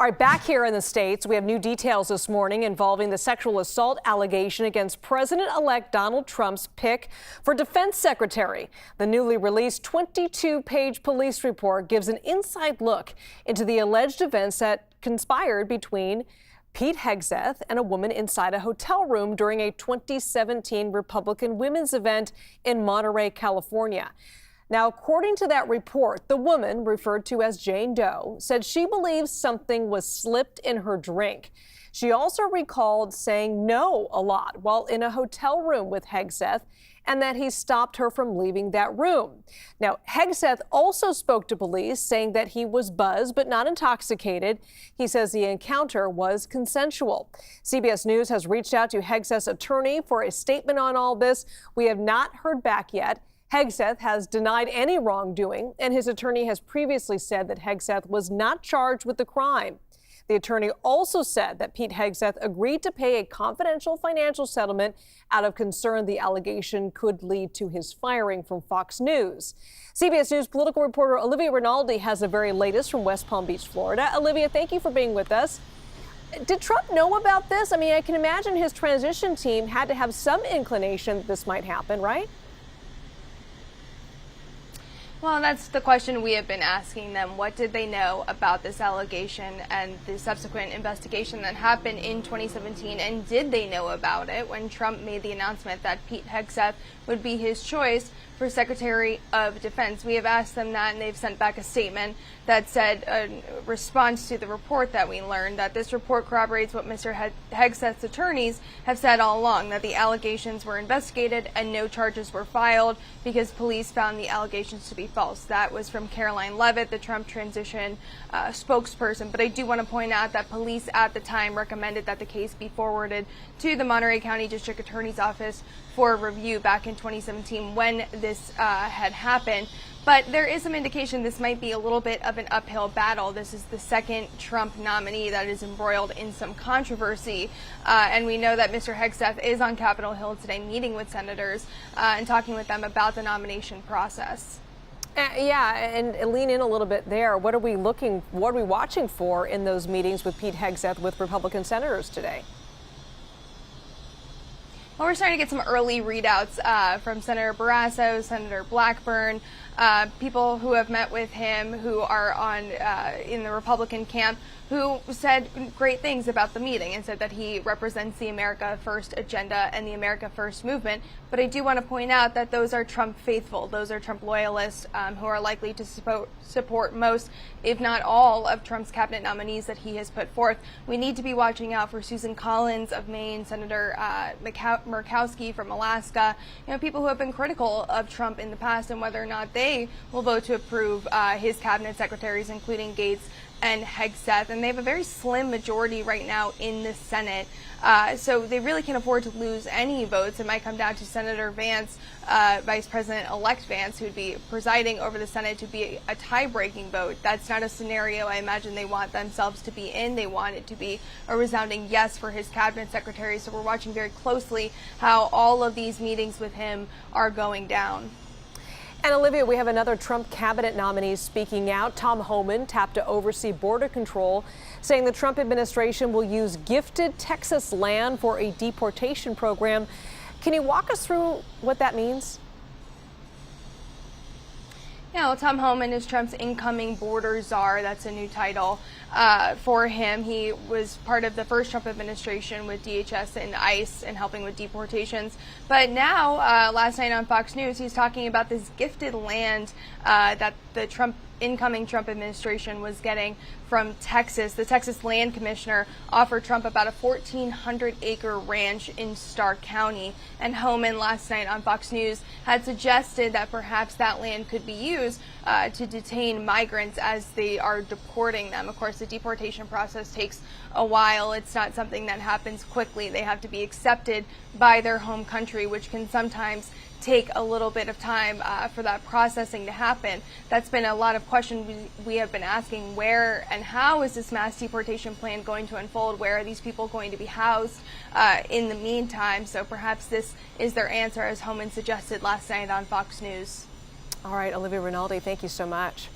All right, back here in the States, we have new details this morning involving the sexual assault allegation against President-elect Donald Trump's pick for defense secretary. The newly released 22-page police report gives an inside look into the alleged events that conspired between Pete Hegseth and a woman inside a hotel room during a 2017 Republican women's event in Monterey, California. Now, according to that report, the woman, referred to as Jane Doe, said she believes something was slipped in her drink. She also recalled saying no a lot while in a hotel room with Hegseth, and that he stopped her from leaving that room. Now, Hegseth also spoke to police, saying that he was buzzed but not intoxicated. He says the encounter was consensual. CBS News has reached out to Hegseth's attorney for a statement on all this. We have not heard back yet. Hegseth has denied any wrongdoing, and his attorney has previously said that Hegseth was not charged with the crime. The attorney also said that Pete Hegseth agreed to pay a confidential financial settlement out of concern the allegation could lead to his firing from Fox News. CBS News political reporter Olivia Rinaldi has the very latest from West Palm Beach, Florida. Olivia, thank you for being with us. Did Trump know about this? I mean, I can imagine his transition team had to have some inclination that this might happen, right? Well, that's the question we have been asking them. What did they know about this allegation and the subsequent investigation that happened in 2017? And did they know about it when Trump made the announcement that Pete Hegseth would be his choice for Secretary of Defense? We have asked them that, and they've sent back a statement that said, in response to the report that we learned, that this report corroborates what Mr. Hegseth's attorneys have said all along, that the allegations were investigated and no charges were filed because police found the allegations to be false. That was from Caroline Leavitt, the Trump transition spokesperson. But I do want to point out that police at the time recommended that the case be forwarded to the Monterey County District Attorney's Office for review back in 2017 when this had happened. But there is some indication this might be a little bit of an uphill battle. This is the second Trump nominee that is embroiled in some controversy. And we know that Mr. Hegseth is on Capitol Hill today meeting with senators and talking with them about the nomination process. Yeah, and lean in a little bit there. What are we watching for in those meetings with Pete Hegseth with Republican senators today? Well, we're starting to get some early readouts from Senator Barrasso, Senator Blackburn, people who have met with him who are in the Republican camp, who said great things about the meeting and said that he represents the America First agenda and the America First movement. But I do want to point out that those are Trump faithful. Those are Trump loyalists who are likely to support most, if not all, of Trump's cabinet nominees that he has put forth. We need to be watching out for Susan Collins of Maine, Senator Murkowski from Alaska, people who have been critical of Trump in the past and whether or not they will vote to approve his cabinet secretaries, including Gates and Hegseth, and they have a very slim majority right now in the Senate. So they really can't afford to lose any votes. It might come down to Senator Vance, Vice President-elect Vance, who would be presiding over the Senate, to be a tie-breaking vote. That's not a scenario I imagine they want themselves to be in. They want it to be a resounding yes for his cabinet secretary. So we're watching very closely how all of these meetings with him are going down. And Olivia, we have another Trump cabinet nominee speaking out. Tom Homan, tapped to oversee border control, saying the Trump administration will use gifted Texas land for a deportation program. Can you walk us through what that means? Yeah, well, Tom Homan is Trump's incoming border czar. That's a new title for him. He was part of the first Trump administration with DHS and ICE and helping with deportations. But now, last night on Fox News, he's talking about this gifted land that the incoming Trump administration was getting from Texas. The Texas Land Commissioner offered Trump about a 1,400-acre ranch in Stark County. And Homan last night on Fox News had suggested that perhaps that land could be used to detain migrants as they are deporting them. Of course, the deportation process takes a while. It's not something that happens quickly. They have to be accepted by their home country, which can sometimes take a little bit of time for that processing to happen. That's been a lot of questions we have been asking. Where and how is this mass deportation plan going to unfold? Where are these people going to be housed in the meantime? So perhaps this is their answer, as Homan suggested last night on Fox News. All right, Olivia Rinaldi, thank you so much.